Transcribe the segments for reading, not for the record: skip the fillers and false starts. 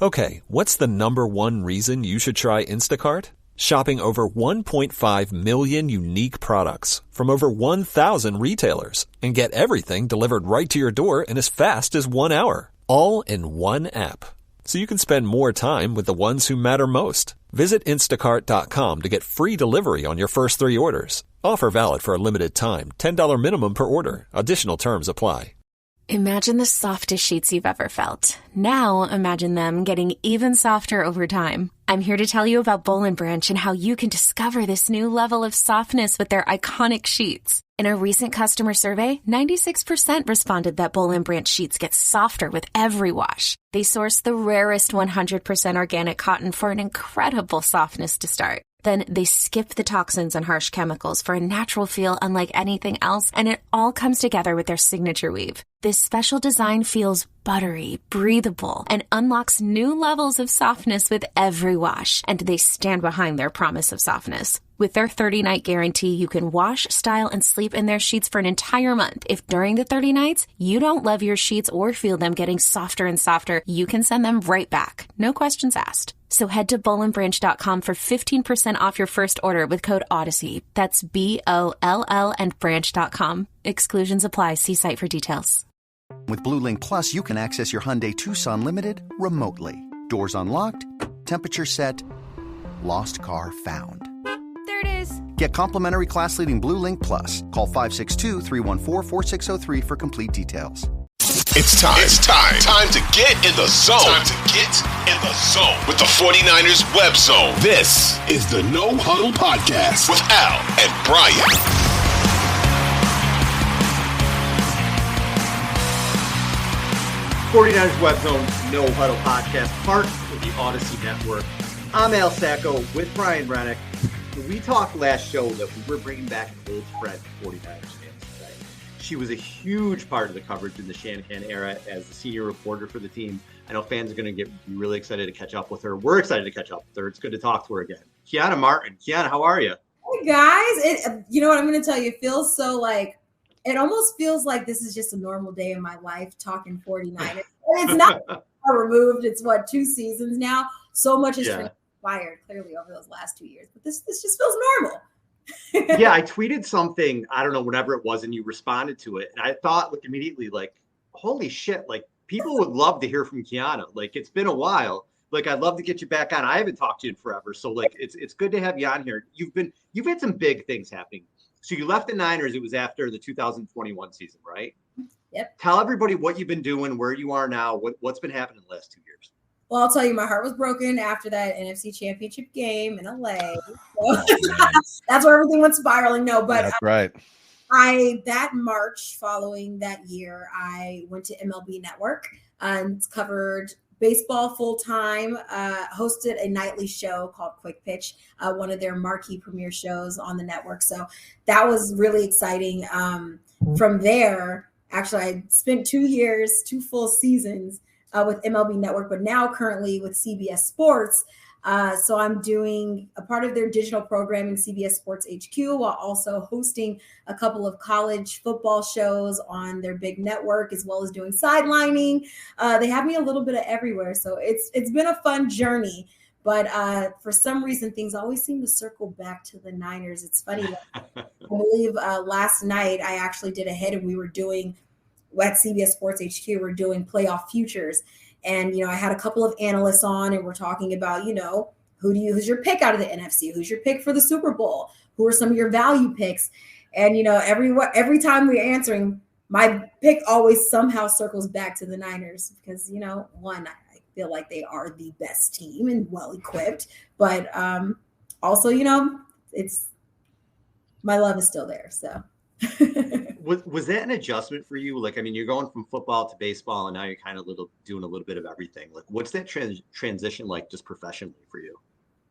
Okay, what's the number one reason you should try Instacart? Shopping over 1.5 million unique products from over 1,000 retailers and get everything delivered right to your door in as fast as 1 hour. All in one app. So you can spend more time with the ones who matter most. Visit instacart.com to get free delivery on your first 3 orders. Offer valid for a limited time. $10 minimum per order. Additional terms apply. Imagine the softest sheets you've ever felt. Now imagine them getting even softer over time. I'm here to tell you about Boll & Branch and how you can discover this new level of softness with their iconic sheets. In a recent customer survey, 96% responded that Boll & Branch sheets get softer with every wash. They source the rarest 100% organic cotton for an incredible softness to start. Then they skip the toxins and harsh chemicals for a natural feel unlike anything else, and it all comes together with their signature weave. This special design feels buttery, breathable, and unlocks new levels of softness with every wash, and they stand behind their promise of softness. With their 30-night guarantee, you can wash, style, and sleep in their sheets for an entire month. If during the 30 nights, you don't love your sheets or feel them getting softer and softer, you can send them right back. No questions asked. So head to bollandbranch.com for 15% off your first order with code Odyssey. That's BOLL and branch.com. Exclusions apply. See site for details. With Blue Link Plus, you can access your Hyundai Tucson Limited remotely. Doors unlocked, temperature set, lost car found. There it is. Get complimentary class-leading Blue Link Plus. Call 562-314-4603 for complete details. It's time. It's time. Time to get in the zone. Time to get in the zone with the 49ers Web Zone. This is the No Huddle Podcast with Al and Brian. '49ers Web Zone No Huddle Podcast, part of the Odyssey Network. I'm Al Sacco with Brian Renick. We talked last show that we were bringing back an old friend to 49ers fans today. She was a huge part of the coverage in the Shanahan era as the senior reporter for the team. I know fans are going to be really excited to catch up with her. We're excited to catch up with her. It's good to talk to her again. Keiana Martin. Keiana, how are you? Hey, guys. You know what I'm going to tell you? It feels so like, it almost feels like this is just a normal day in my life talking 49ers. It's not far removed. It's 2 seasons now. So much has transpired clearly over those last 2 years, but this just feels normal. Yeah, I tweeted something, I don't know, whenever it was, and you responded to it. And I thought immediately, holy shit, people would love to hear from Keiana. It's been a while. I'd love to get you back on. I haven't talked to you in forever. So it's good to have you on here. You've had some big things happening. So you left the Niners. It was after the 2021 season, right? Yep. Tell everybody what you've been doing, where you are now, what's been happening the last 2 years. Well, I'll tell you, my heart was broken after that NFC Championship game in LA. So that's where everything went spiraling. No, but that's right. That March following that year, I went to MLB Network and covered baseball full time, hosted a nightly show called Quick Pitch, one of their marquee premiere shows on the network. So that was really exciting. From there, actually, I spent 2 years, 2 full seasons with MLB Network, but now currently with CBS Sports. So I'm doing a part of their digital programming, CBS Sports HQ, while also hosting a couple of college football shows on their big network, as well as doing sidelining. They have me a little bit of everywhere. So it's been a fun journey. But for some reason, things always seem to circle back to the Niners. It's funny. I believe last night I actually did a hit, and we were doing at CBS Sports HQ, we're doing playoff futures. And, I had a couple of analysts on, and we're talking about, who's your pick out of the NFC? Who's your pick for the Super Bowl? Who are some of your value picks? And, every time we're answering, my pick always somehow circles back to the Niners because, one, I feel like they are the best team and well-equipped. But also, it's my love is still there. So. Was that an adjustment for you? You're going from football to baseball, and now you're kind of doing a little bit of everything. What's that transition like just professionally for you?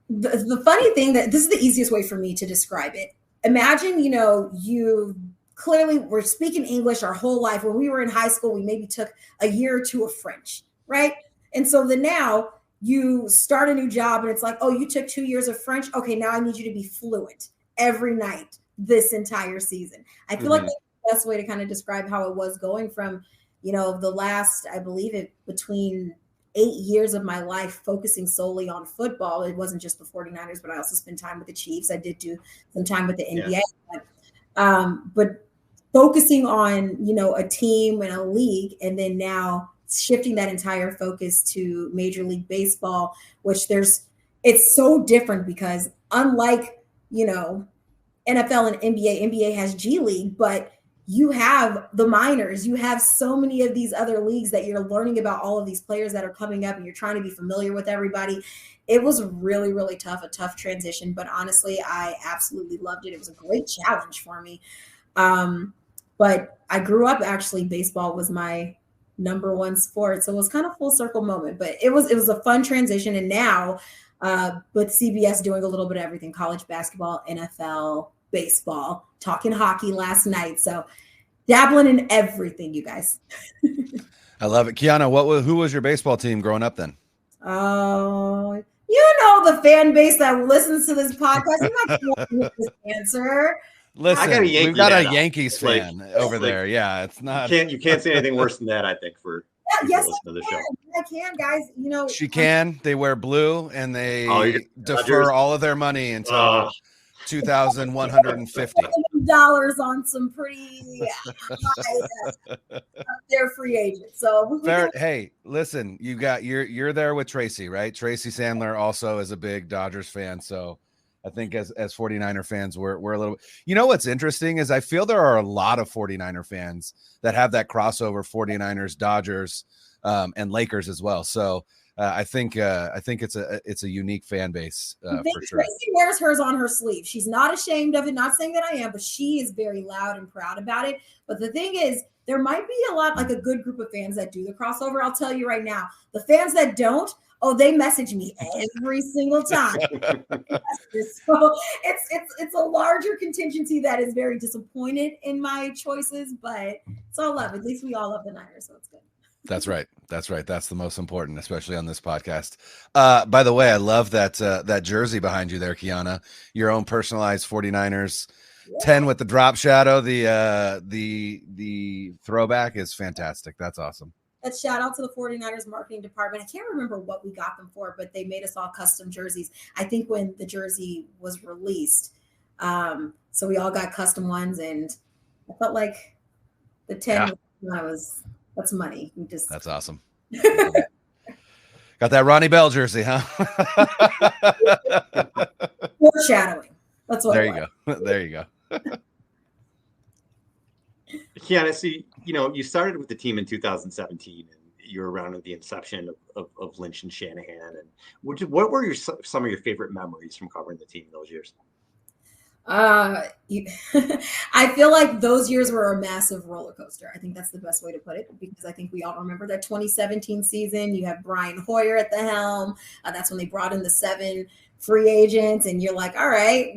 The funny thing that this is the easiest way for me to describe it. Imagine, you clearly were speaking English our whole life. When we were in high school, we maybe took a year or two of French, right? And so then now you start a new job, and it's like, oh, you took 2 years of French. Okay, now I need you to be fluent every night this entire season. I feel like that's the best way to kind of describe how it was going from, the last, I believe it between 8 years of my life focusing solely on football. It wasn't just the 49ers, but I also spent time with the Chiefs. I did do some time with the NBA. But focusing on, a team and a league, and then now shifting that entire focus to Major League Baseball, which it's so different because unlike, NFL and NBA has G League, but you have the minors, you have so many of these other leagues that you're learning about all of these players that are coming up and you're trying to be familiar with everybody. It was really, really tough, a tough transition, but honestly, I absolutely loved it. It was a great challenge for me. But I grew up, actually, baseball was my number one sport. So it was kind of full circle moment, but it was a fun transition. And now with CBS doing a little bit of everything, college basketball, NFL, baseball, talking hockey last night. So dabbling in everything, you guys. I love it. Keiana, who was your baseball team growing up then? Oh, the fan base that listens to this podcast. I'm not going to get this answer. Listen, we've got a Yankees fan over there. Yeah, it's not. You can't say anything worse than that, I think, for yes, I can, guys. She can. They wear blue and they defer all of their money until 2,150 dollars on some pretty high. They're free agents. So hey, listen, you're there with Tracy, right? Tracy Sandler also is a big Dodgers fan, so I think as 49er fans, we're a little. What's interesting is I feel there are a lot of 49er fans that have that crossover 49ers, Dodgers, and Lakers as well. So I think it's a unique fan base for sure. Tracy wears hers on her sleeve. She's not ashamed of it. Not saying that I am, but she is very loud and proud about it. But the thing is, there might be a good group of fans that do the crossover. I'll tell you right now, the fans that don't. Oh, they message me every single time. So it's a larger contingency that is very disappointed in my choices, but it's all love. At least we all love the Niners, so it's good. That's right. That's the most important, especially on this podcast. By the way, I love that jersey behind you there, Keiana. Your own personalized 49ers 10 with the drop shadow. The throwback is fantastic. That's awesome. A shout out to the 49ers marketing department. I can't remember what we got them for, but they made us all custom jerseys. I think when the jersey was released. So we all got custom ones, and I felt like the 10 that's money. That's awesome. Got that Ronnie Bell jersey, huh? Foreshadowing. That's what. There you go. There you go. Keiana, see, you started with the team in 2017, and you were around at the inception of Lynch and Shanahan. And what were some of your favorite memories from covering the team in those years? I feel like those years were a massive roller coaster. I think that's the best way to put it, because I think we all remember that 2017 season. You have Brian Hoyer at the helm. That's when they brought in the 7 free agents, and you're like, all right,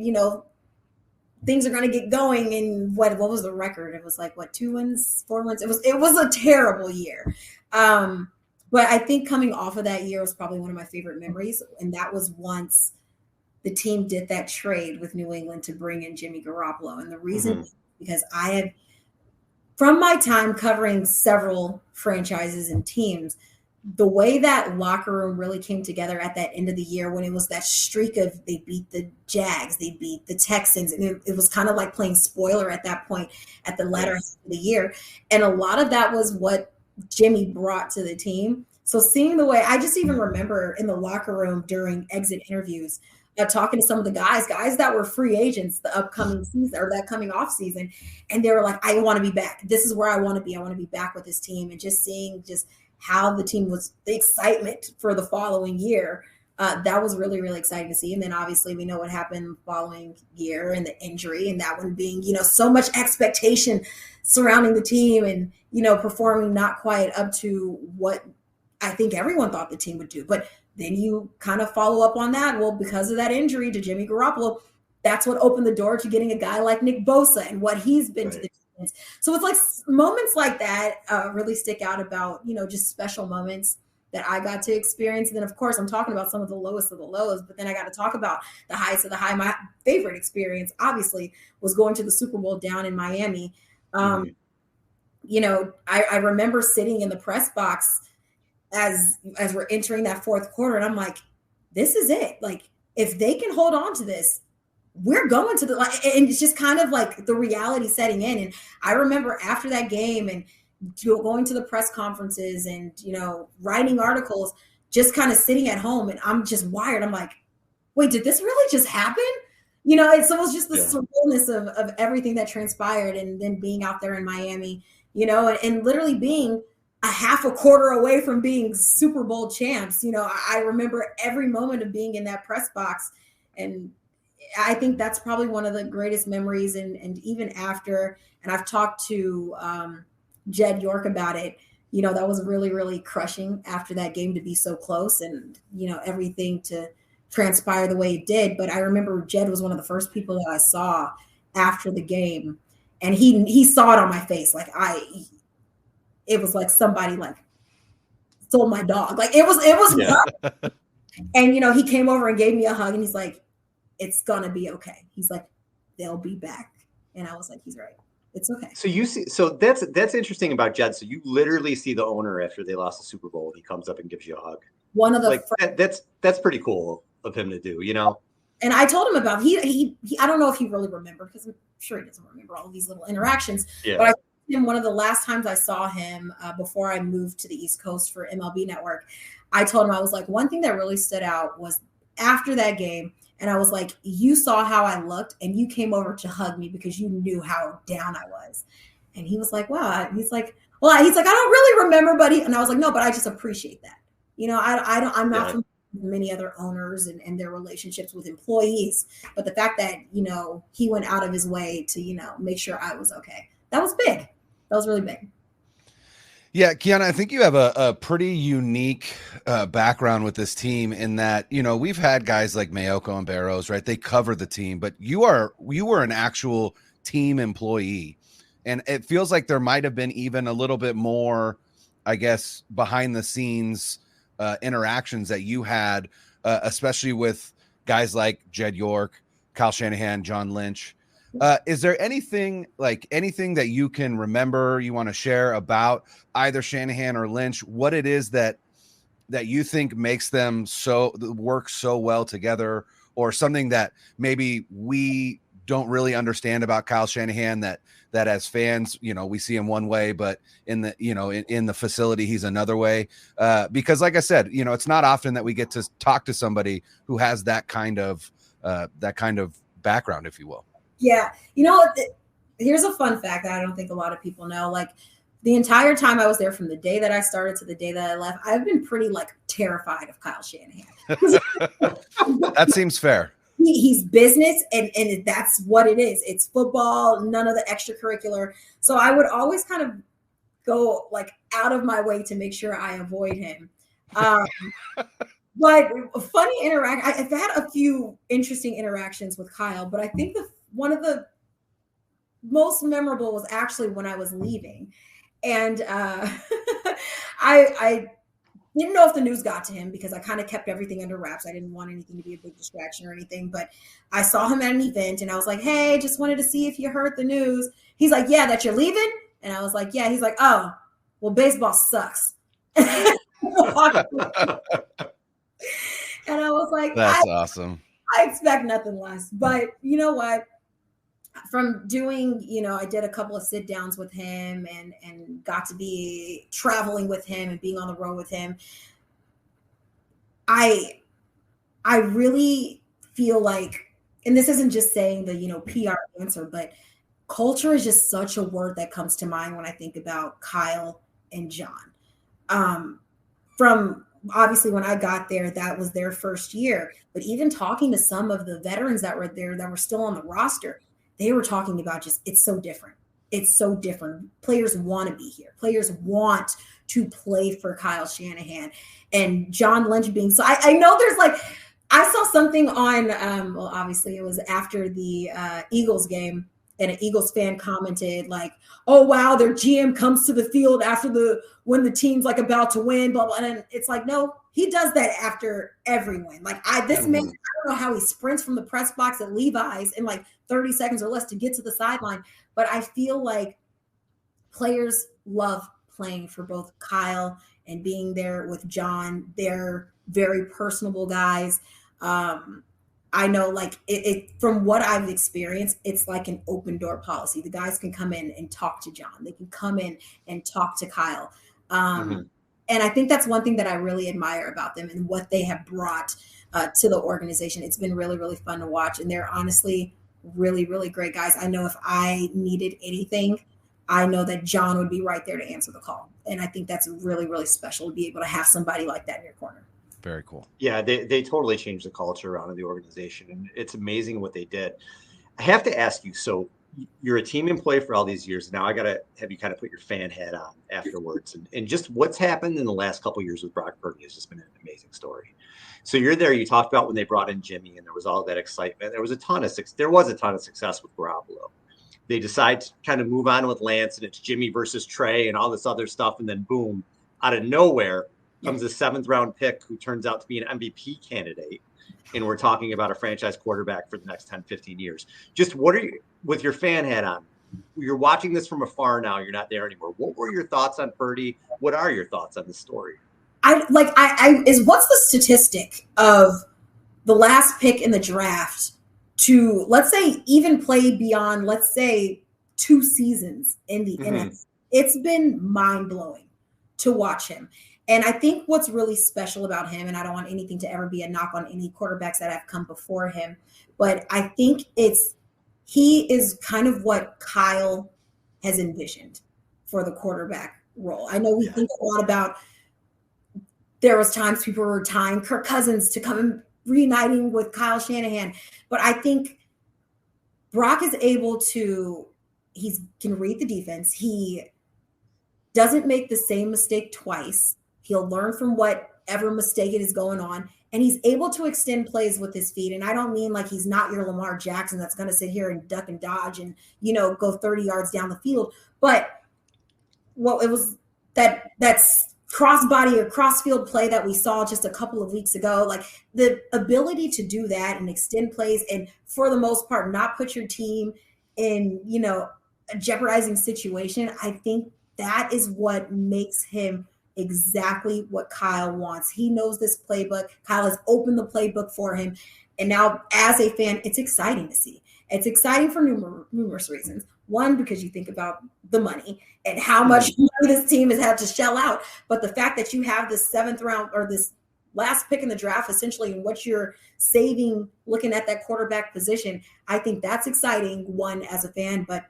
things are going to get going. And what was the record? It was like 2 wins, 4 wins. It was a terrible year. But I think coming off of that year was probably one of my favorite memories. And that was once the team did that trade with New England to bring in Jimmy Garoppolo. And the reason because I had, from my time covering several franchises and teams, the way that locker room really came together at that end of the year, when it was that streak of they beat the Jags, they beat the Texans, and it was kind of like playing spoiler at that point at the latter half of the year. And a lot of that was what Jimmy brought to the team. So seeing the way, I just even remember in the locker room during exit interviews, talking to some of the guys that were free agents the upcoming season or that coming off season. And they were like, I want to be back. This is where I want to be. I want to be back with this team. And just seeing just how the team was, the excitement for the following year, that was really, really exciting to see. And then obviously we know what happened the following year and the injury, and that one being, so much expectation surrounding the team and, performing not quite up to what I think everyone thought the team would do. But then you kind of follow up on that. Well, because of that injury to Jimmy Garoppolo, that's what opened the door to getting a guy like Nick Bosa and what he's been to the team. So it's like moments like that really stick out about, just special moments that I got to experience. And then, of course, I'm talking about some of the lowest of the lows, but then I got to talk about the highest of the high. My favorite experience, obviously, was going to the Super Bowl down in Miami. I remember sitting in the press box as we're entering that fourth quarter, and I'm like, this is it. Like, if they can hold on to this, we're going to and it's just kind of like the reality setting in. And I remember after that game and going to the press conferences and, writing articles, just kind of sitting at home, and I'm just wired. I'm like, wait, did this really just happen? And so it was just the surrealness of everything that transpired, and then being out there in Miami, and literally being a half a quarter away from being Super Bowl champs. I remember every moment of being in that press box, and I think that's probably one of the greatest memories. And even after, and I've talked to Jed York about it, that was really, really crushing after that game to be so close and, everything to transpire the way it did. But I remember Jed was one of the first people that I saw after the game, and he saw it on my face. Like it was like somebody like stole my dog. Like it was rough. And, he came over and gave me a hug, and he's like, it's gonna be okay. He's like, they'll be back. And I was like, he's right. It's okay. So that's interesting about Jed. So you literally see the owner after they lost the Super Bowl, and he comes up and gives you a hug. One of the that's pretty cool of him to do, And I told him about he I don't know if he really remembered, because I'm sure he doesn't remember all these little interactions. Yeah. But I told him one of the last times I saw him before I moved to the East Coast for MLB Network, I told him, I was like, one thing that really stood out was after that game. And I was like, you saw how I looked, and you came over to hug me because you knew how down I was. And he was like, wow. He's like, I don't really remember, buddy. And I was like, no, but I just appreciate that. I'm not from many other owners and their relationships with employees, but the fact that, he went out of his way to, make sure I was okay. That was big. That was really big. Yeah, Keiana, I think you have a pretty unique background with this team in that, we've had guys like Mayoko and Barrows, right? They cover the team, but you were an actual team employee. And it feels like there might have been even a little bit more, I guess, behind the scenes interactions that you had, especially with guys like Jed York, Kyle Shanahan, John Lynch. Is there anything that you can remember you want to share about either Shanahan or Lynch, what it is that you think makes them work so well together, or something that maybe we don't really understand about Kyle Shanahan that as fans, we see him one way, but in the, in the facility, he's another way. Because like I said, it's not often that we get to talk to somebody who has that kind of background, if you will. Yeah. Here's a fun fact that I don't think a lot of people know. Like, the entire time I was there, from the day that I started to the day that I left, I've been pretty terrified of Kyle Shanahan. That seems fair. He's business, and that's what it is. It's football, none of the extracurricular. So I would always kind of go out of my way to make sure I avoid him. But funny interaction. I've had a few interesting interactions with Kyle, but I think one of the most memorable was actually when I was leaving. And I didn't know if the news got to him, because I kind of kept everything under wraps. I didn't want anything to be a big distraction or anything, but I saw him at an event, and I was like, hey, just wanted to see if you heard the news. He's like, yeah, that you're leaving? And I was like, yeah. He's like, oh, well, baseball sucks. And I was like, that's awesome. I expect nothing less. But you know what? From doing, I did a couple of sit downs with him and got to be traveling with him and being on the road with him. I really feel like, and this isn't just saying the, PR answer, but culture is just such a word that comes to mind when I think about Kyle and John. From obviously when I got there, that was their first year, but even talking to some of the veterans that were there that were still on the roster, they were talking about just, it's so different. It's so different. Players want to be here. Players want to play for Kyle Shanahan. And John Lynch being, so I know there's I saw something on, obviously it was after the Eagles game, and an Eagles fan commented oh, wow, their GM comes to the field when the team's about to win, blah, blah. And it's no, he does that after every win. Man, I don't know how he sprints from the press box at Levi's in 30 seconds or less to get to the sideline. But I feel like players love playing for both Kyle and being there with John. They're very personable guys. I know, like, it from what I've experienced, it's like an open door policy. The guys can come in and talk to John. They can come in and talk to Kyle. And I think that's one thing that I really admire about them and what they have brought to the organization. It's been really, really fun to watch. And they're honestly really, really great guys. I know if I needed anything, I know that John would be right there to answer the call. And I think that's really, really special to be able to have somebody like that in your corner. Very cool. Yeah, they totally changed the culture around the organization, and it's amazing what they did. I have to ask you, so you're a team employee for all these years. Now I got to have you kind of put your fan hat on afterwards. And just what's happened in the last couple of years with Brock Purdy has just been an amazing story. So you're there, you talked about when they brought in Jimmy and there was all that excitement. There was a ton of success with Garoppolo. They decide to kind of move on with Lance, and it's Jimmy versus Trey and all this other stuff. And then boom, out of nowhere comes a 7th round pick who turns out to be an MVP candidate. And we're talking about a franchise quarterback for the next 10, 15 years. Just what are you, with your fan hat on, you're watching this from afar now, you're not there anymore. What were your thoughts on Purdy? What are your thoughts on the story? What's the statistic of the last pick in the draft to, let's say, even play beyond, let's say, 2 seasons in the NFL? It's been mind-blowing to watch him. And I think what's really special about him, and I don't want anything to ever be a knock on any quarterbacks that have come before him, but I think he is kind of what Kyle has envisioned for the quarterback role. I know we think a lot about, there was times people were tying Kirk Cousins to come and reuniting with Kyle Shanahan, but I think Brock is able to, he can read the defense. He doesn't make the same mistake twice. He'll learn from whatever mistake it is going on, and he's able to extend plays with his feet. And I don't mean like he's not your Lamar Jackson that's going to sit here and duck and dodge and, go 30 yards down the field. But it was that's crossbody or crossfield play that we saw just a couple of weeks ago. Like the ability to do that and extend plays, and for the most part, not put your team in, a jeopardizing situation. I think that is what makes him exactly what Kyle wants. He knows this playbook. Kyle has opened the playbook for him. And now as a fan, it's exciting to see. It's exciting for numerous reasons. One, because you think about the money and how much money this team has had to shell out. But the fact that you have this 7th round or this last pick in the draft, essentially, and what you're saving looking at that quarterback position, I think that's exciting, one, as a fan. But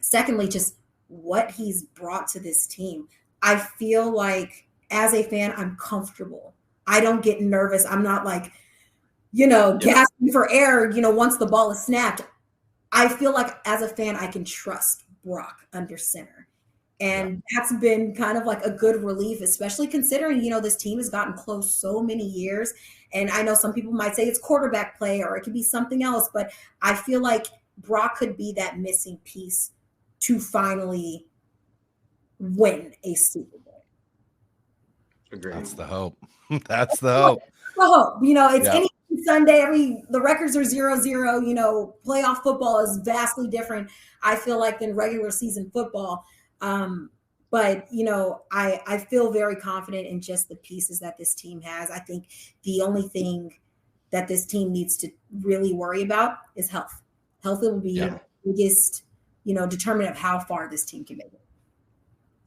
secondly, just what he's brought to this team. I feel like as a fan, I'm comfortable. I don't get nervous. I'm not like, gasping for air, once the ball is snapped. I feel like as a fan, I can trust Brock under center. And that's been kind of like a good relief, especially considering, this team has gotten close so many years. And I know some people might say it's quarterback play or it could be something else, but I feel like Brock could be that missing piece to finally win a Super Bowl. Agreed. That's the hope. That's the hope. The hope. It's any Sunday. The records are 0-0. Playoff football is vastly different, I feel like, than regular season football. But I feel very confident in just the pieces that this team has. I think the only thing that this team needs to really worry about is health. Health will be the biggest, determinant of how far this team can make it.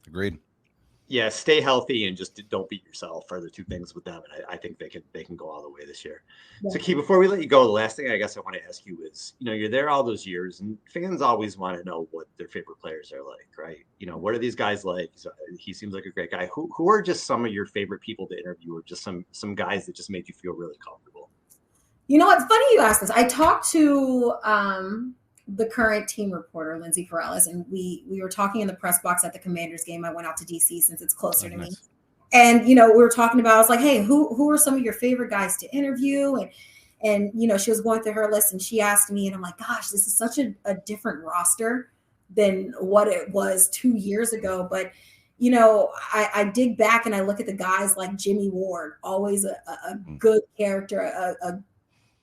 Agreed. Yeah, stay healthy and just don't beat yourself are the 2 things with them. And I think they can go all the way this year. Yeah. So, Key, before we let you go, the last thing I guess I want to ask you is, you're there all those years, and fans always want to know what their favorite players are like, right? What are these guys like? So he seems like a great guy. Who are just some of your favorite people to interview, or just some guys that just made you feel really comfortable? It's funny you ask this. I talked to the current team reporter, Lindsay Perales, and we were talking in the press box at the Commanders game. I went out to DC since it's closer to me. And, we were talking about, I was like, hey, who are some of your favorite guys to interview? And she was going through her list, and she asked me, and I'm like, gosh, this is such a different roster than what it was 2 years ago. But, I dig back and I look at the guys like Jimmy Ward, always a good character, a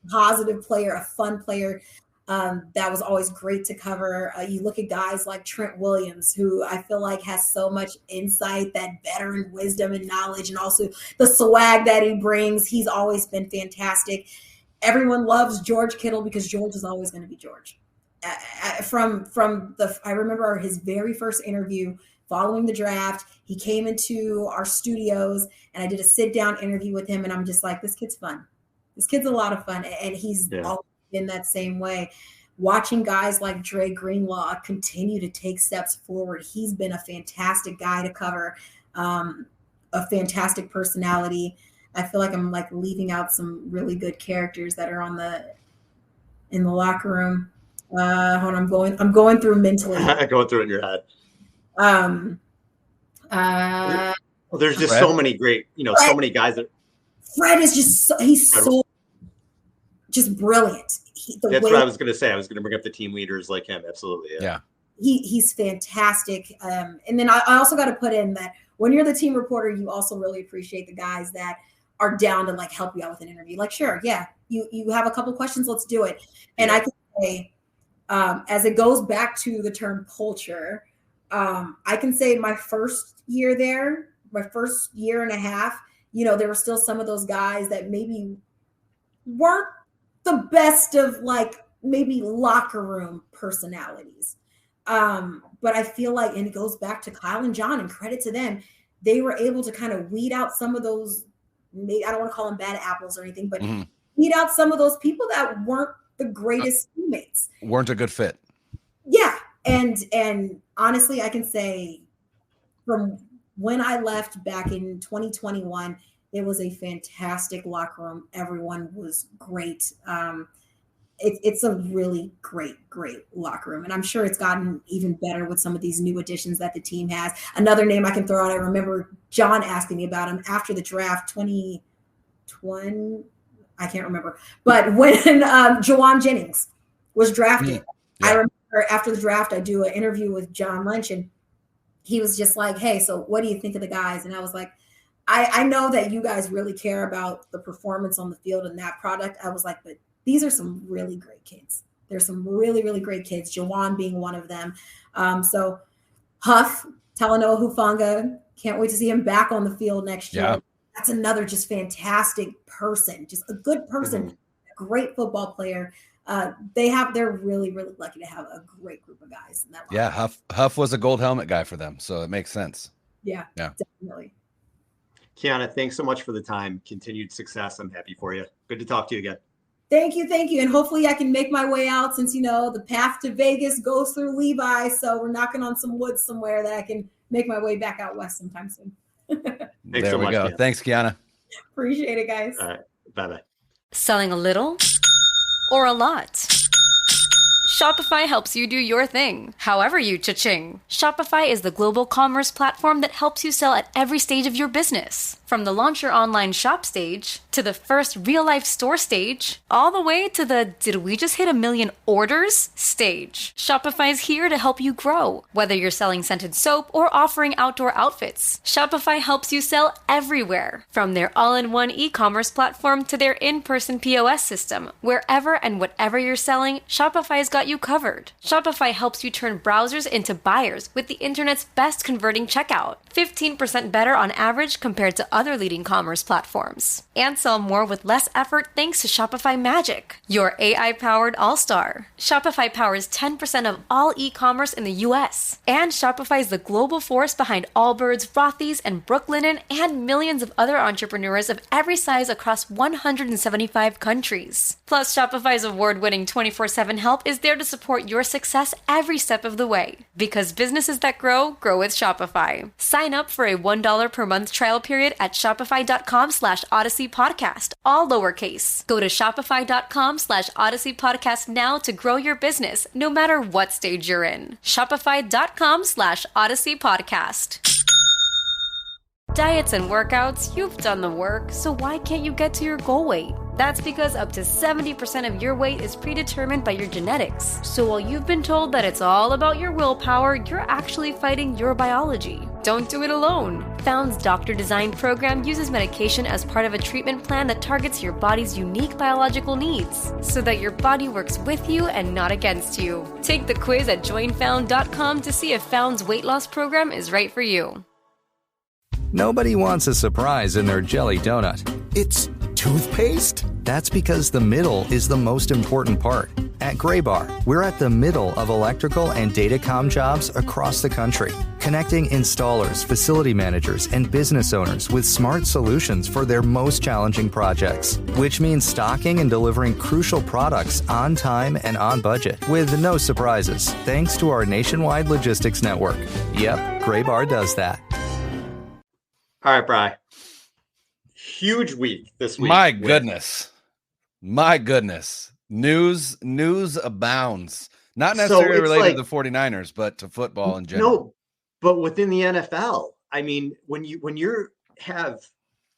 positive player, a fun player. That was always great to cover. You look at guys like Trent Williams, who I feel like has so much insight, that veteran wisdom and knowledge, and also the swag that he brings. He's always been fantastic. Everyone loves George Kittle because George is always going to be George. I remember his very first interview following the draft. He came into our studios and I did a sit down interview with him, and I'm just like, this kid's fun. This kid's a lot of fun, and he's always been that same way. Watching guys like Dre Greenlaw continue to take steps forward, he's been a fantastic guy to cover, a fantastic personality. I feel like I'm like leaving out some really good characters that are in the locker room. Hold on, I'm going through mentally. Going through it in your head. There's just Fred. So many great, Fred, so many guys that Fred is just he's so just brilliant. That's what I was going to say. I was going to bring up the team leaders like him. Absolutely. Yeah. He's fantastic. And then I also got to put in that when you're the team reporter, you also really appreciate the guys that are down to like help you out with an interview. Like, sure. Yeah. You have a couple questions. Let's do it. And I can say, as it goes back to the term culture, I can say my first year there, my first year and a half, there were still some of those guys that maybe weren't the best of like maybe locker room personalities. But I feel like, and it goes back to Kyle and John, and credit to them, they were able to kind of weed out some of those, maybe I don't want to call them bad apples or anything, but weed out some of those people that weren't the greatest teammates. Weren't a good fit. Yeah. And honestly, I can say from when I left back in 2021, it was a fantastic locker room. Everyone was great. It's a really great locker room. And I'm sure it's gotten even better with some of these new additions that the team has. Another name I can throw out, I remember John asking me about him after the draft, 2020, I can't remember. But when Jawan Jennings was drafted, I remember after the draft, I do an interview with John Lynch, and he was just like, hey, so what do you think of the guys? And I was like, I know that you guys really care about the performance on the field and that product. I was like, but these are some really great kids. There's some really, really great kids, Jawan being one of them. So Huff, Talanoa Hufanga, can't wait to see him back on the field next year. Yeah. That's another just fantastic person, just a good person, a great football player. They're really, really lucky to have a great group of guys in that line. Yeah, Huff was a gold helmet guy for them, so it makes sense. Yeah, definitely. Keiana, thanks so much for the time. Continued success. I'm happy for you. Good to talk to you again. Thank you. And hopefully I can make my way out, since, the path to Vegas goes through Levi. So we're knocking on some wood somewhere that I can make my way back out west sometime soon. Thanks so much. Go. Thanks, Keiana. Appreciate it, guys. All right. Bye-bye. Selling a little or a lot? Shopify helps you do your thing, however you cha-ching. Shopify is the global commerce platform that helps you sell at every stage of your business. From the launch your online shop stage, to the first real-life store stage, all the way to the did we just hit 1 million orders stage. Shopify's here to help you grow. Whether you're selling scented soap or offering outdoor outfits, Shopify helps you sell everywhere. From their all-in-one e-commerce platform to their in-person POS system, wherever and whatever you're selling, Shopify's got you covered. Shopify helps you turn browsers into buyers with the internet's best converting checkout. 15% better on average compared to other leading commerce platforms. And sell more with less effort thanks to Shopify Magic, your AI-powered all-star. Shopify powers 10% of all e-commerce in the US. And Shopify is the global force behind Allbirds, Rothy's, and Brooklinen, and millions of other entrepreneurs of every size across 175 countries. Plus, Shopify's award-winning 24/7 help is there to support your success every step of the way. Because businesses that grow with Shopify. Sign up for a $1 per month trial period at shopify.com/Odyssey Podcast, all lowercase. Go to shopify.com/Odyssey Podcast now to grow your business, no matter what stage you're in. Shopify.com/Odyssey Podcast. Diets and workouts, you've done the work, so why can't you get to your goal weight? That's because up to 70% of your weight is predetermined by your genetics. So while you've been told that it's all about your willpower, you're actually fighting your biology. Don't do it alone. Found's doctor-designed program uses medication as part of a treatment plan that targets your body's unique biological needs so that your body works with you and not against you. Take the quiz at joinfound.com to see if Found's weight loss program is right for you. Nobody wants a surprise in their jelly donut. It's toothpaste? That's because the middle is the most important part. At Graybar, we're at the middle of electrical and datacom jobs across the country, connecting installers, facility managers, and business owners with smart solutions for their most challenging projects, which means stocking and delivering crucial products on time and on budget with no surprises, thanks to our nationwide logistics network. Yep, Graybar does that. All right, Bri. Huge week this week. My goodness. News abounds. Not necessarily related to the 49ers, but to football in general. No, but within the NFL. I mean, when you have,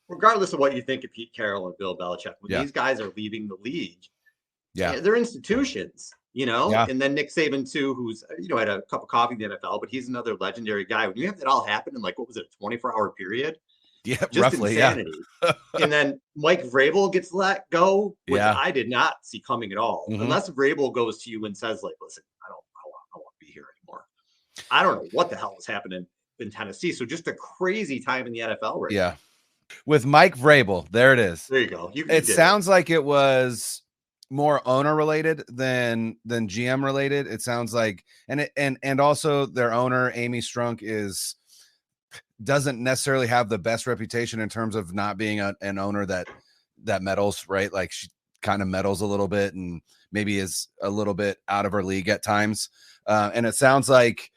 regardless of what you think of Pete Carroll and Bill Belichick, when these guys are leaving the league, they're institutions, and then Nick Saban too, who's, had a cup of coffee in the NFL, but he's another legendary guy. When you have that all happen in, like, what was it, a 24-hour period? Yeah, just roughly, insanity. And then Mike Vrabel gets let go, which I did not see coming at all. Unless Vrabel goes to you and says, like, listen, I don't want to be here anymore. I don't know what the hell was happening in Tennessee. So just a crazy time in the NFL right now. With Mike Vrabel, there it is. There you go. It sounds like it was more owner related than GM related. It sounds like, and also their owner, Amy Strunk, doesn't necessarily have the best reputation in terms of not being an owner that meddles, right? Like, she kind of meddles a little bit and maybe is a little bit out of her league at times. And it sounds like,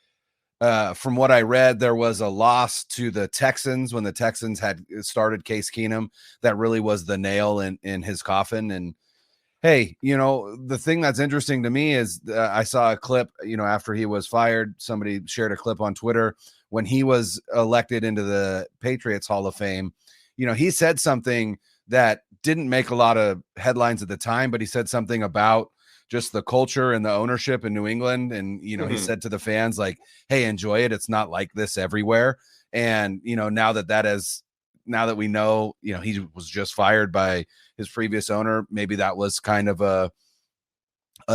from what I read, there was a loss to the Texans when the Texans had started Case Keenum. That really was the nail in his coffin. And hey, the thing that's interesting to me is I saw a clip, after he was fired, somebody shared a clip on Twitter when he was elected into the Patriots Hall of Fame. He said something that didn't make a lot of headlines at the time, but he said something about just the culture and the ownership in New England. And, he said to the fans, like, hey, enjoy it. It's not like this everywhere. And, now that we know, he was just fired by his previous owner, maybe that was kind of a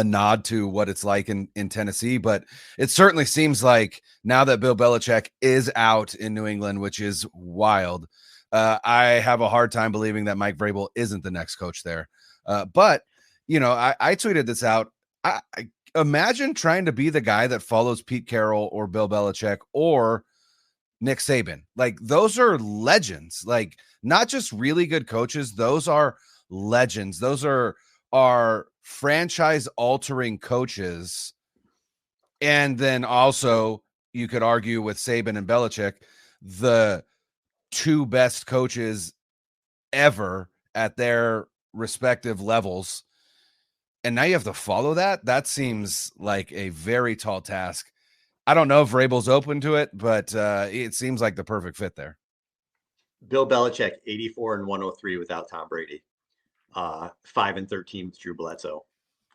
nod to what it's like in Tennessee. But it certainly seems like now that Bill Belichick is out in New England, which is wild, I have a hard time believing that Mike Vrabel isn't the next coach there. But, I tweeted this out. I imagine trying to be the guy that follows Pete Carroll or Bill Belichick or Nick Saban. Like, those are legends, like, not just really good coaches. Those are legends. Those are franchise altering coaches. And then also you could argue with Saban and Belichick, the two best coaches ever at their respective levels. And now you have to follow that. That seems like a very tall task. I don't know if Vrabel's open to it, but it seems like the perfect fit there. Bill Belichick, 84-103 without Tom Brady. 5-13 with Drew Bledsoe.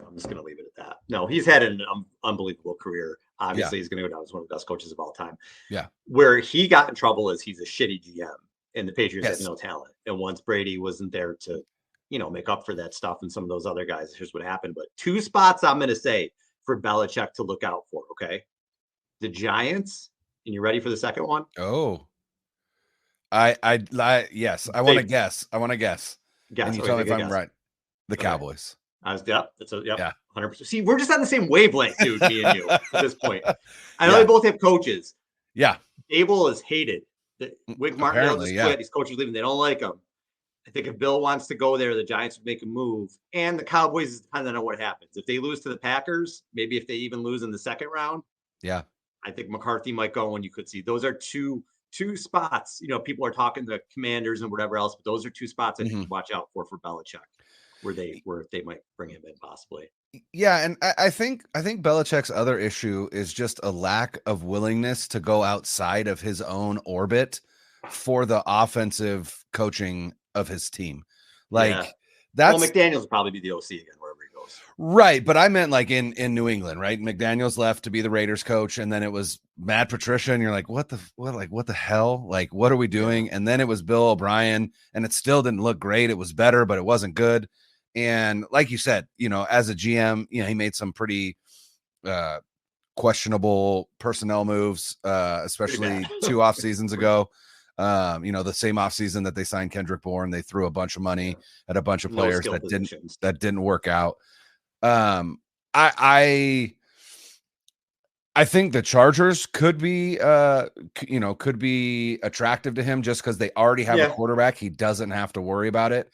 I'm just going to leave it at that. No, he's had an unbelievable career. Obviously, he's going to go down as one of the best coaches of all time. Yeah. Where he got in trouble is he's a shitty GM, and the Patriots had no talent. And once Brady wasn't there to, make up for that stuff and some of those other guys, here's what happened. But two spots I'm going to say for Belichick to look out for, okay? The Giants, and you ready for the second one? Oh. Yes. I want to guess. And you tell me if I'm right. The Cowboys. That's 100%. See, we're just on the same wavelength, dude, me and you at this point. I know they both have coaches. Yeah. Dable is hated. Wink Martindale just quit. These coaches leaving. They don't like him. I think if Bill wants to go there, the Giants would make a move. And the Cowboys is dependent on what happens. If they lose to the Packers, maybe if they even lose in the second round, I think McCarthy might go, and you could see those are two spots. People are talking the Commanders and whatever else, but those are two spots I think to watch out for Belichick, where they might bring him in possibly. Yeah, and I think Belichick's other issue is just a lack of willingness to go outside of his own orbit for the offensive coaching of his team. That's McDaniels will probably be the OC again wherever he goes. Right, but I meant like in New England, right? McDaniels left to be the Raiders coach, and then it was Matt Patricia, and you're like, what the hell? Like, what are we doing? And then it was Bill O'Brien, and it still didn't look great. It was better, but it wasn't good. And like you said, as a GM, he made some pretty questionable personnel moves, especially 2 off seasons ago. The same offseason that they signed Kendrick Bourne, they threw a bunch of money at a bunch of players that didn't work out. I think the Chargers could be attractive to him just because they already have a quarterback. He doesn't have to worry about it.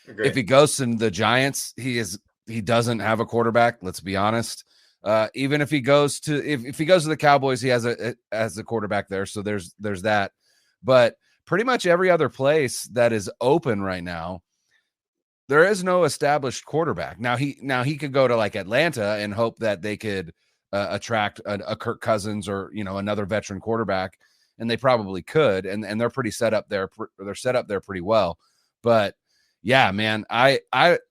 Agreed. If he goes to the Giants, he doesn't have a quarterback. Let's be honest. Even if he goes to if he goes to the Cowboys, he has a quarterback there. So there's that. But pretty much every other place that is open right now, there is no established quarterback. Now he could go to like Atlanta and hope that they could attract a Kirk Cousins or another veteran quarterback, and they probably could. And they're pretty set up there. They're set up there pretty well. But yeah, man, I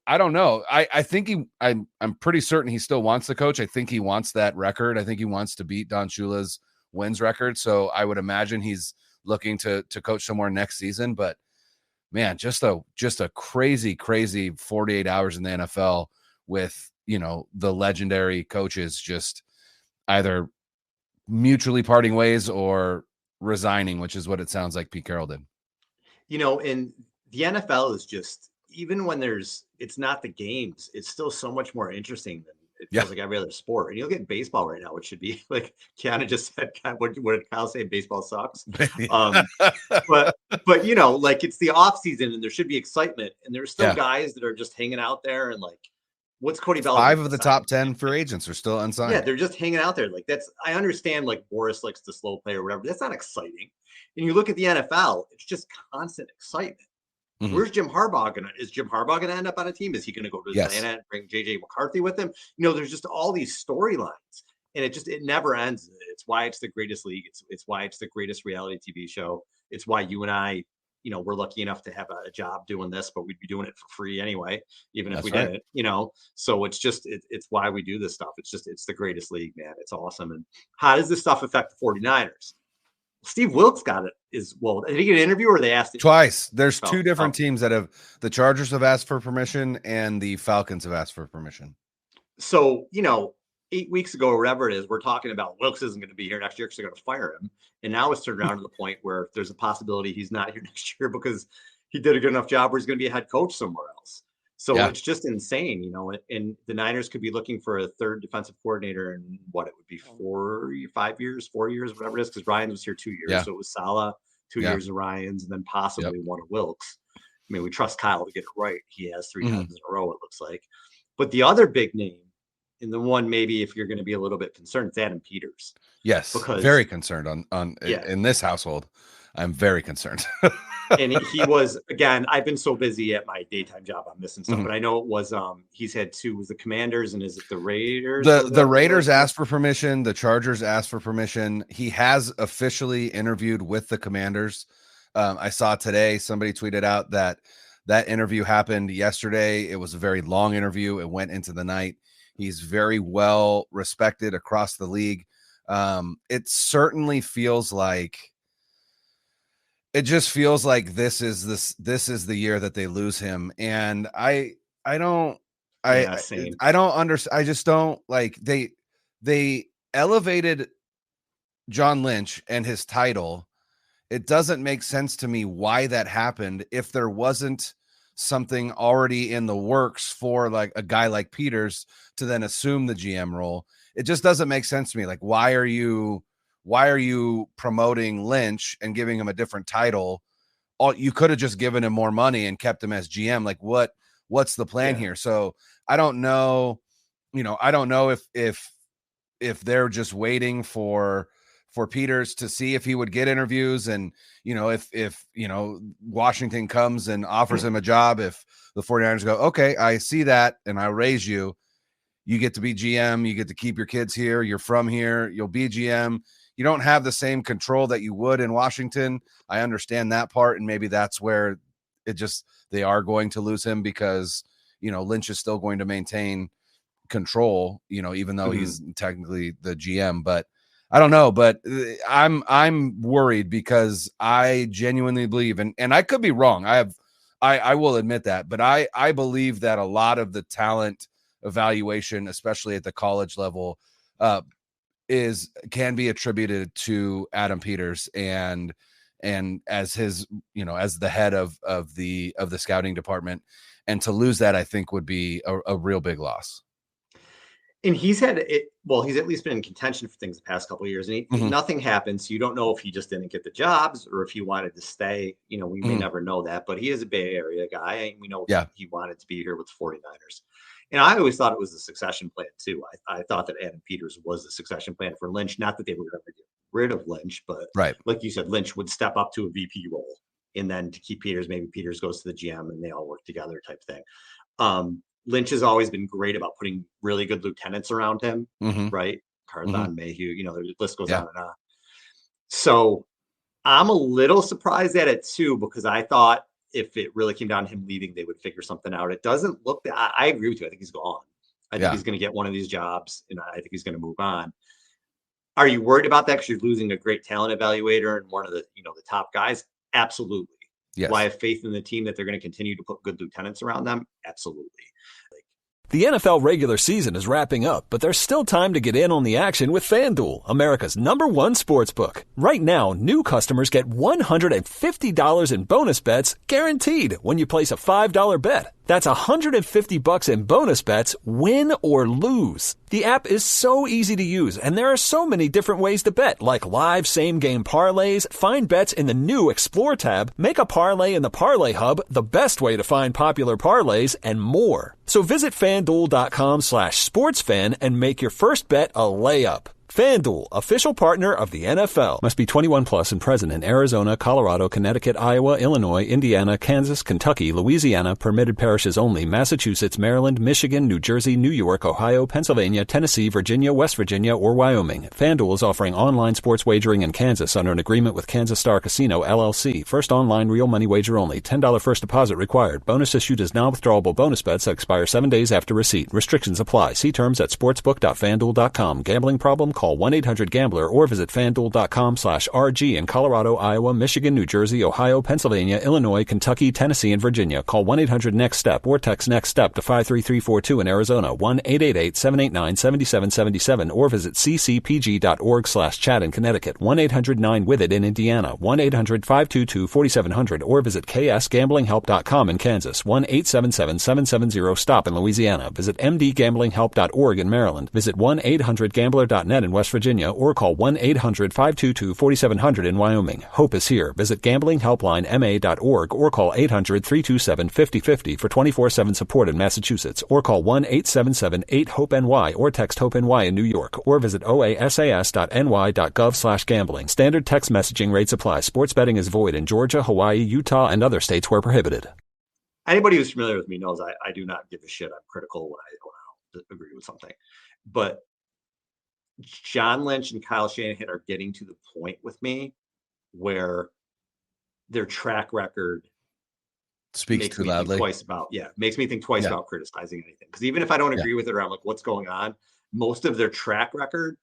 don't know. I think I'm pretty certain he still wants the coach. I think he wants that record. I think he wants to beat Don Shula's wins record. So I would imagine he's looking to coach somewhere next season. But man, just a crazy 48 hours in the NFL with, the legendary coaches just either mutually parting ways or resigning, which is what it sounds like Pete Carroll did. And the NFL is just, even when it's not the games, it's still so much more interesting than it feels like every other sport. And you look at baseball right now, which should be like Keiana just said, what did Kyle say? Baseball sucks. But like it's the off season and there should be excitement. And there's still guys that are just hanging out there. And like, what's Cody Bellinger? 5 of the top 10 free agents are still unsigned. Yeah, they're just hanging out there. Like I understand like Boris likes to slow play or whatever. That's not exciting. And you look at the NFL, it's just constant excitement. Mm-hmm. Where's Jim Harbaugh is Jim Harbaugh gonna end up on a team? Is he gonna go to Atlanta and bring JJ McCarthy with him? There's just all these storylines, and it never ends. It's why it's the greatest league. It's why it's the greatest reality TV show. It's why you and I, we're lucky enough to have a job doing this, but we'd be doing it for free anyway, even if we didn't. So it's just it's why we do this stuff. It's the greatest league, man. It's awesome. And how does this stuff affect the 49ers? Steve Wilkes got it. Did he get an interview or they asked him? Twice. There's 2 different teams that the Chargers have asked for permission and the Falcons have asked for permission. So, 8 weeks ago, or whatever it is, we're talking about Wilkes isn't going to be here next year because they're going to fire him. And now it's turned around to the point where there's a possibility he's not here next year because he did a good enough job where he's going to be a head coach somewhere else. So it's just insane, and the Niners could be looking for a third defensive coordinator in what it would be 4 years, whatever it is, because Ryan was here 2 years. So it was Saleh, 2 years of Ryan's, and then possibly one of Wilkes. I mean, we trust Kyle to get it right. He has 3 times in a row, it looks like. But the other big name, and the one maybe if you're going to be a little bit concerned, it's Adam Peters. Yes, because very concerned in this household. I'm very concerned. And he was, again, I've been so busy at my daytime job, I'm missing stuff. But I know it was, he's had 2, was the Commanders and is it the Raiders? The Raiders asked for permission. The Chargers asked for permission. He has officially interviewed with the Commanders. I saw today, somebody tweeted out that interview happened yesterday. It was a very long interview. It went into the night. He's very well respected across the league. It certainly feels like, it just feels like this is the year that they lose him. And I don't understand. I just don't like, they elevated John Lynch and his title. It doesn't make sense to me why that happened if there wasn't something already in the works for like a guy like Peters to then assume the GM role. It just doesn't make sense to me. Like, why are you promoting Lynch and giving him a different title? You could have just given him more money and kept him as GM. Like, what's the plan here? So I don't know. I don't know if they're just waiting for Peters to see if he would get interviews, and if Washington comes and offers him a job, if the 49ers go, okay, I see that, and I'll raise you. You get to be GM. You get to keep your kids here. You're from here. You'll be GM. You don't have the same control that you would in Washington. I understand that part. And maybe that's where they are going to lose him because, Lynch is still going to maintain, control, even though he's technically the GM, but I don't know, but I'm worried because I genuinely believe, and I could be wrong. I will admit that, but I believe that a lot of the talent evaluation, especially at the college level, can be attributed to Adam Peters and as his, as the head of the scouting department, and to lose that, I think would be a real big loss. And he's had it. Well, he's at least been in contention for things the past couple of years, and nothing happened. So you don't know if he just didn't get the jobs or if he wanted to stay. We may never know that, but he is a Bay Area guy, and we know he wanted to be here with the 49ers. And I always thought it was a succession plan too. I thought that Adam Peters was the succession plan for Lynch. Not that they were going to get rid of Lynch, but like you said, Lynch would step up to a VP role, and then to keep Peters, maybe Peters goes to the GM and they all work together type thing. Lynch has always been great about putting really good lieutenants around him, right? Carthon, Mayhew, the list goes on and on. So I'm a little surprised at it too, because I thought if it really came down to him leaving, they would figure something out. It doesn't look that. I agree with you. I think he's gone. I think he's going to get one of these jobs, and I think he's going to move on. Are you worried about that because you're losing a great talent evaluator and one of the the top guys? Absolutely. Yes. Do I have faith in the team that they're going to continue to put good lieutenants around them? Absolutely. The NFL regular season is wrapping up, but there's still time to get in on the action with FanDuel, America's #1 sportsbook. Right now, new customers get $150 in bonus bets guaranteed when you place a $5 bet. That's $150 in bonus bets, win or lose. The app is so easy to use, and there are so many different ways to bet, like live same-game parlays, find bets in the new Explore tab, make a parlay in the Parlay Hub, the best way to find popular parlays, and more. So visit FanDuel.com/sportsfan and make your first bet a layup. FanDuel, official partner of the NFL. Must be 21 plus and present in Arizona, Colorado, Connecticut, Iowa, Illinois, Indiana, Kansas, Kentucky, Louisiana, permitted parishes only, Massachusetts, Maryland, Michigan, New Jersey, New York, Ohio, Pennsylvania, Tennessee, Virginia, West Virginia, or Wyoming. FanDuel is offering online sports wagering in Kansas under an agreement with Kansas Star Casino, LLC. First online real money wager only. $10 first deposit required. Bonus issued as non-withdrawable bonus bets that expire 7 days after receipt. Restrictions apply. See terms at sportsbook.fanduel.com. Gambling problem? Call 1-800-GAMBLER or visit FanDuel.com/RG in Colorado, Iowa, Michigan, New Jersey, Ohio, Pennsylvania, Illinois, Kentucky, Tennessee, and Virginia. Call 1-800-NEXT-STEP or text NEXT STEP to 53342 in Arizona, 1-888-789-7777, or visit ccpg.org/chat in Connecticut, 1-800-9-WITH-IT in Indiana, 1-800-522-4700, or visit ksgamblinghelp.com in Kansas, 1-877-770-STOP in Louisiana. Visit mdgamblinghelp.org in Maryland. Visit 1-800-GAMBLER.net in West Virginia, or call 1-800-522-4700 in Wyoming. Hope is here. Visit gamblinghelplinema.org or call 800-327-5050 for 24/7 support in Massachusetts, or call 1-877-8-HOPE-NY or text HOPE-NY in New York, or visit oasas.ny.gov/gambling. Standard text messaging rates apply. Sports betting is void in Georgia, Hawaii, Utah, and other states where prohibited. Anybody who's familiar with me knows I do not give a shit. I'm critical when I don't agree with something. But John Lynch and Kyle Shanahan are getting to the point with me where their track record speaks too loudly. Makes me think twice about criticizing anything. Because even if I don't agree with it, or I'm like, what's going on? Most of their track record,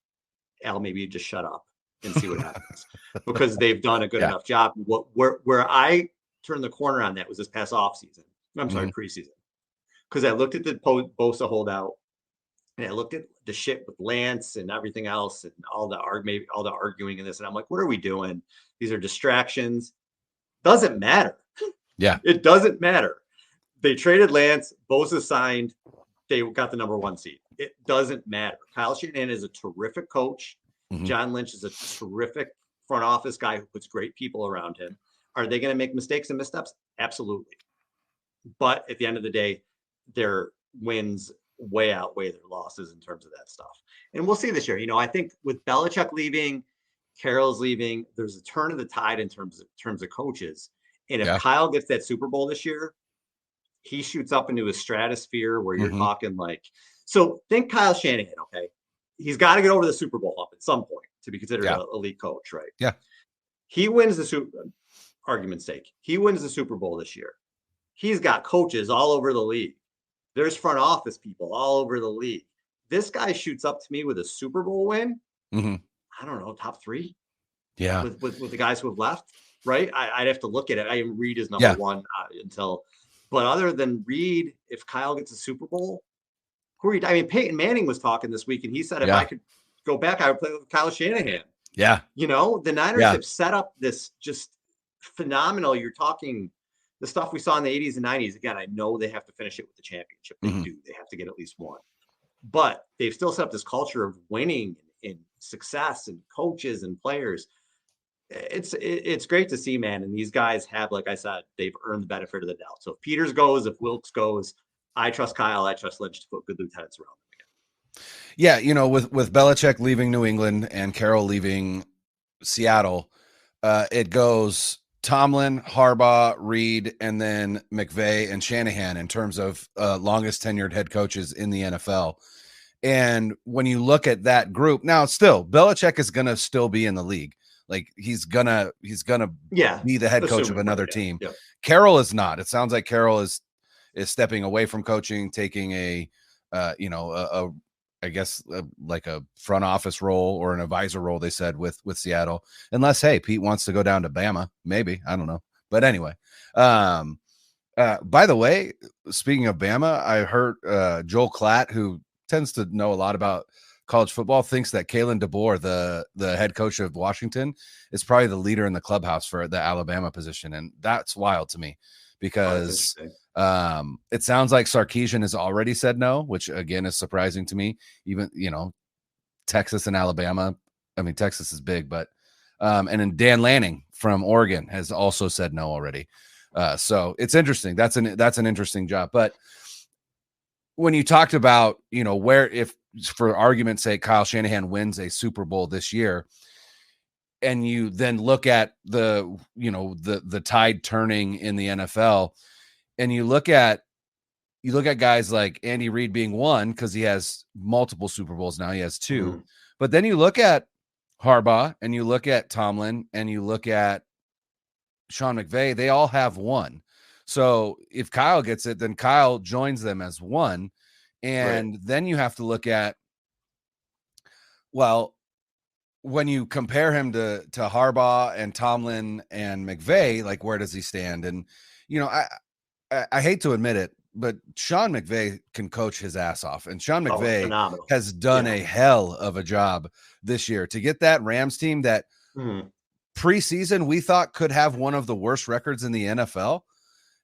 Al, maybe you just shut up and see what happens, because they've done a good enough job. Where I turned the corner on that was this past offseason. I'm sorry, preseason, because I looked at the Bosa holdout. And I looked at the shit with Lance and everything else and all the arguing in this. And I'm like, what are we doing? These are distractions. Doesn't matter. Yeah. It doesn't matter. They traded Lance. Bosa signed. They got the #1 seed. It doesn't matter. Kyle Shanahan is a terrific coach. John Lynch is a terrific front office guy who puts great people around him. Are they going to make mistakes and missteps? Absolutely. But at the end of the day, their wins way outweigh their losses in terms of that stuff. And we'll see this year. I think with Belichick leaving, Carroll's leaving, there's a turn of the tide in terms of coaches. And if Kyle gets that Super Bowl this year, he shoots up into a stratosphere where you're talking like, so think Kyle Shanahan, okay? He's got to get over the Super Bowl hump at some point to be considered an elite coach, right? Yeah. He wins the argument's sake. He wins the Super Bowl this year. He's got coaches all over the league. There's front office people all over the league. this guy shoots up to me with a Super Bowl win, Mm-hmm. I don't know, top 3. Yeah. With the guys who have left, right? I'd have to look at it. Reed is number one but other than Reed, if Kyle gets a Super Bowl, Peyton Manning was talking this week, and he said if I could go back, I would play with Kyle Shanahan. Yeah. The Niners have set up this just phenomenal. You're talking the stuff we saw in the 80s and 90s. Again, I know they have to finish it with the championship. They do. They have to get at least one. But they've still set up this culture of winning and success and coaches and players. It's great to see, man. And these guys have, like I said, they've earned the benefit of the doubt. So if Peters goes, if Wilkes goes, I trust Kyle. I trust Lynch to put good lieutenants around them again. Yeah, with Belichick leaving New England and Carroll leaving Seattle, it goes Tomlin, Harbaugh, Reed, and then McVay and Shanahan in terms of longest tenured head coaches in the NFL. And when you look at that group, now still Belichick is going to still be in the league. Like he's gonna be the head coach of another team. Yeah. Carroll is not. It sounds like Carroll is stepping away from coaching, taking a like a front office role or an advisor role, they said, with Seattle, unless, hey, Pete wants to go down to Bama, maybe, I don't know. But anyway, by the way, speaking of Bama, I heard Joel Klatt, who tends to know a lot about college football, thinks that Kalen DeBoer, the head coach of Washington, is probably the leader in the clubhouse for the Alabama position. And that's wild to me because it sounds like Sarkisian has already said no, which again is surprising to me. Even, Texas and Alabama. I mean, Texas is big, but and then Dan Lanning from Oregon has also said no already. So it's interesting. That's an interesting job. But when you talked about, where, if for argument's sake, Kyle Shanahan wins a Super Bowl this year, and you then look at the tide turning in the NFL, and you look at guys like Andy Reid being one because he has multiple Super Bowls now. He has 2. But then you look at Harbaugh and you look at Tomlin and you look at Sean McVay, they all have 1. So if Kyle gets it, then Kyle joins them as 1. And then you have to look at, well, when you compare him to Harbaugh and Tomlin and McVay, like, where does he stand? And, I hate to admit it, but Sean McVay can coach his ass off. And Sean McVay has done a hell of a job this year to get that Rams team that preseason we thought could have one of the worst records in the NFL.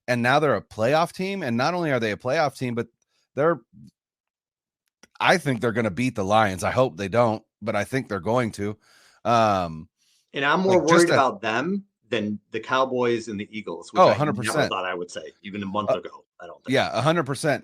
And now they're a playoff team. And not only are they a playoff team, but I think they're going to beat the Lions. I hope they don't, but I think they're going to. And I'm more worried about them than the Cowboys and the Eagles, which 100%. I never thought I would say even a month ago. I don't think. Yeah, 100%.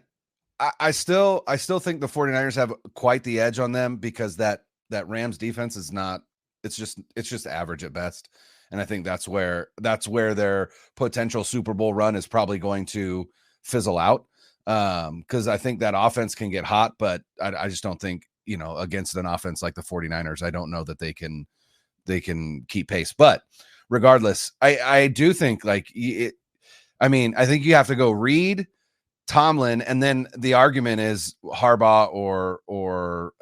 I still think the 49ers have quite the edge on them because that Rams defense is not, it's just average at best. And I think that's where their potential Super Bowl run is probably going to fizzle out. Because I think that offense can get hot, but I just don't think, against an offense like the 49ers, I don't know that they can keep pace. But regardless, I do think I think you have to go Reed, Tomlin, and then the argument is Harbaugh or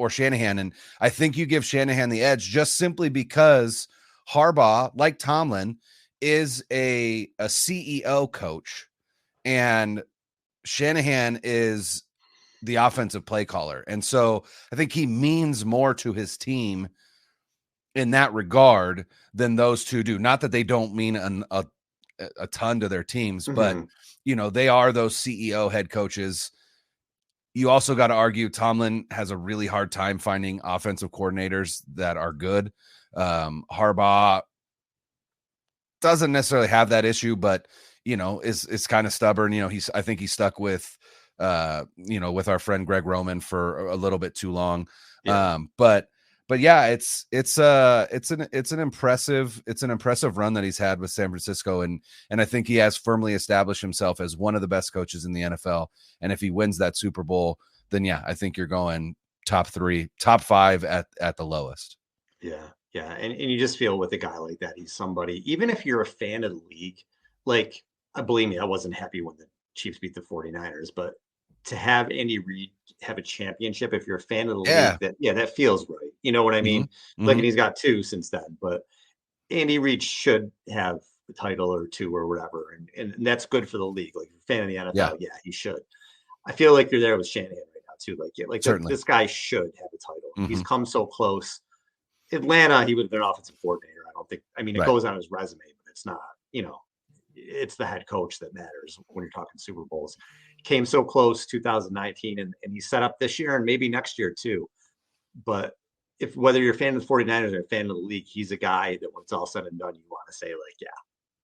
Shanahan. And I think you give Shanahan the edge just simply because Harbaugh, like Tomlin, is a CEO coach. And Shanahan is the offensive play caller. And so I think he means more to his team in that regard than those two do. Not that they don't mean a ton to their teams, but, they are those CEO head coaches. You also got to argue Tomlin has a really hard time finding offensive coordinators that are good. Harbaugh doesn't necessarily have that issue, but is kind of stubborn. I think he's stuck with, with our friend Greg Roman for a little bit too long. Yeah. But yeah, it's an impressive run that he's had with San Francisco. And I think he has firmly established himself as one of the best coaches in the NFL. And if he wins that Super Bowl, then yeah, I think you're going top 3, top 5 at the lowest. Yeah. Yeah. And you just feel with a guy like that, he's somebody, even if you're a fan of the league, like, believe me, I wasn't happy when the Chiefs beat the 49ers, but to have Andy Reid have a championship, if you're a fan of the Yeah. league, that feels right. You know what I mean? Mm-hmm. Like, and he's got 2 since then, but Andy Reid should have a title or 2 or whatever. And that's good for the league. Like, if you're a fan of the NFL, yeah, he should. I feel like you're there with Shanahan right now too. This guy should have a title. Mm-hmm. He's come so close. Atlanta, he would have been offensive coordinator. I don't think, it goes on his resume, but it's not, it's the head coach that matters when you're talking Super Bowls. He came so close 2019 and he set up this year and maybe next year too. But whether you're a fan of the 49ers or a fan of the league, he's a guy that when it's all said and done, you want to say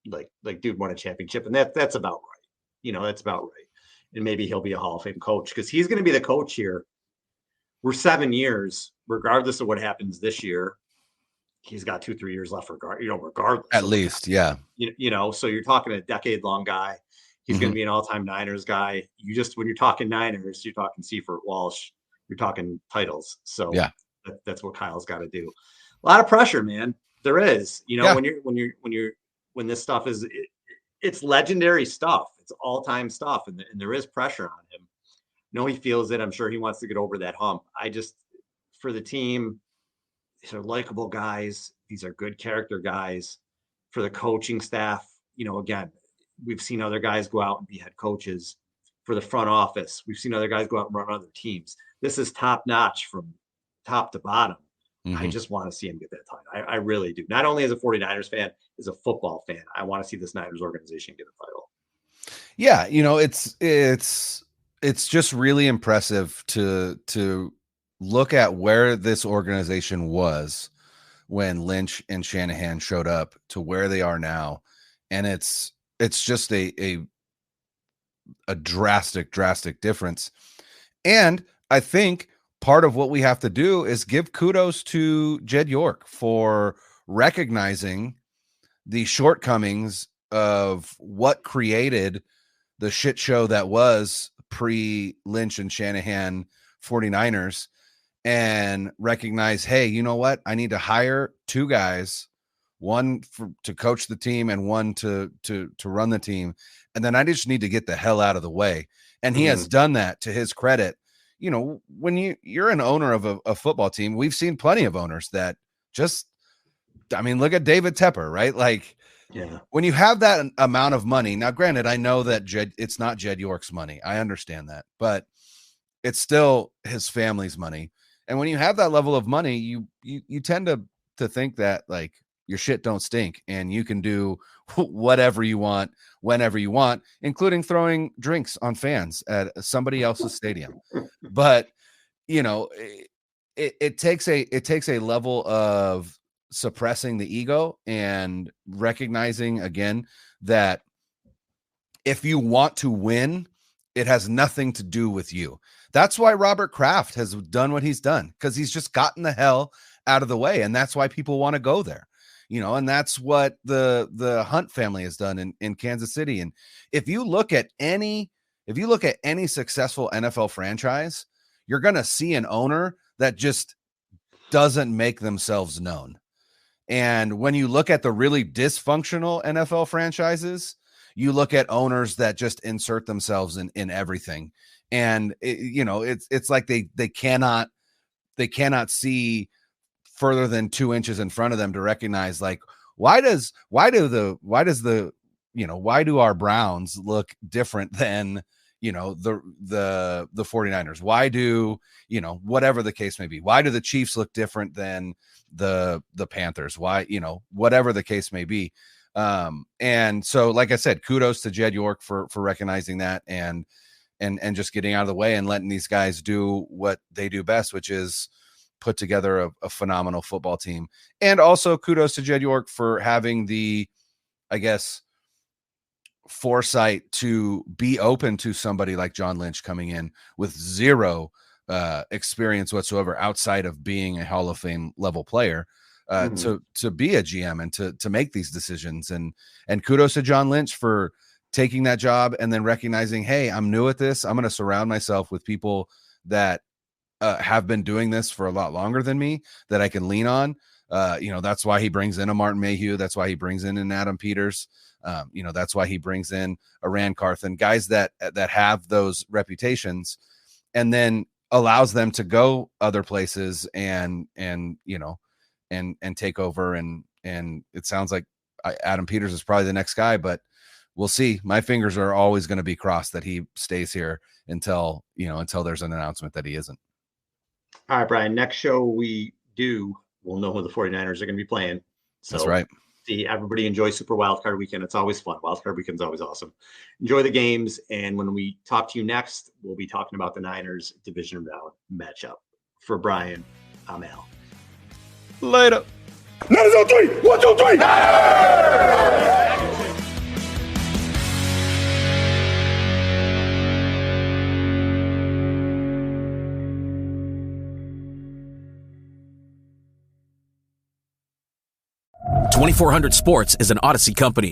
like, dude won a championship. And that's about right. That's about right. And maybe he'll be a Hall of Fame coach because he's going to be the coach here. We're 7 years, regardless of what happens this year. He's got 2-3 years left, regardless. At least, yeah. So you're talking a decade-long guy. He's going to be an all-time Niners guy. When you're talking Niners, you're talking Seifert, Walsh, you're talking titles. So yeah, that's what Kyle's got to do. A lot of pressure, man. There is. When this stuff is, it's legendary stuff. It's all-time stuff, and there is pressure on him. He feels it. I'm sure he wants to get over that hump. For the team, these are likable guys. These are good character guys. For the coaching staff, again, we've seen other guys go out and be head coaches. For the front office, we've seen other guys go out and run other teams. This is top-notch from top to bottom. I just want to see him get that title. I really do. Not only as a 49ers fan, as a football fan, I want to see this Niners organization get a title. Yeah, it's just really impressive to look at where this organization was when Lynch and Shanahan showed up to where they are now. And it's just a drastic difference. And I think part of what we have to do is give kudos to Jed York for recognizing the shortcomings of what created the shit show that was pre-Lynch and Shanahan 49ers, and recognize, hey, you know what? I need to hire 2 guys, one to coach the team and one to run the team. And then I just need to get the hell out of the way. And he has done that, to his credit. When you're an owner of a football team, we've seen plenty of owners that look at David Tepper, right? Like, yeah, when you have that amount of money, now granted, I know that it's not Jed York's money. I understand that, but it's still his family's money. And when you have that level of money, you tend to think that like your shit don't stink and you can do whatever you want, whenever you want, including throwing drinks on fans at somebody else's stadium. But it takes a level of suppressing the ego and recognizing again that if you want to win, it has nothing to do with you. That's why Robert Kraft has done what he's done, because he's just gotten the hell out of the way. And that's why people want to go there, and that's what the Hunt family has done in Kansas City. And if you look at any successful NFL franchise, you're going to see an owner that just doesn't make themselves known. And when you look at the really dysfunctional NFL franchises, you look at owners that just insert themselves in everything. And it's like they cannot see further than 2 inches in front of them to recognize, like, why do our Browns look different than the 49ers? Why do whatever the case may be? Why do the Chiefs look different than the Panthers? Why, whatever the case may be. And so, like I said, kudos to Jed York for recognizing that and just getting out of the way and letting these guys do what they do best, which is put together a phenomenal football team. And also kudos to Jed York for having the, I guess, foresight to be open to somebody like John Lynch coming in with zero experience whatsoever outside of being a Hall of Fame level player, to be a GM and to make these decisions. And kudos to John Lynch for taking that job and then recognizing, hey, I'm new at this. I'm going to surround myself with people that have been doing this for a lot longer than me, that I can lean on. That's why he brings in a Martin Mayhew. That's why he brings in an Adam Peters. That's why he brings in a Rand Carthen, guys that have those reputations, and then allows them to go other places and take over. And it sounds like Adam Peters is probably the next guy, but we'll see. My fingers are always going to be crossed that he stays here until there's an announcement that he isn't. All right, Brian, next show we'll know who the 49ers are going to be playing. So that's right. See, everybody enjoy Super Wildcard Weekend. It's always fun. Wildcard Weekend's always awesome. Enjoy the games. And when we talk to you next, we'll be talking about the Niners division round matchup. For Brian, I'm Al. Later. Niners on 3. 1, 2, 3. .2400 Sports is an Odyssey company.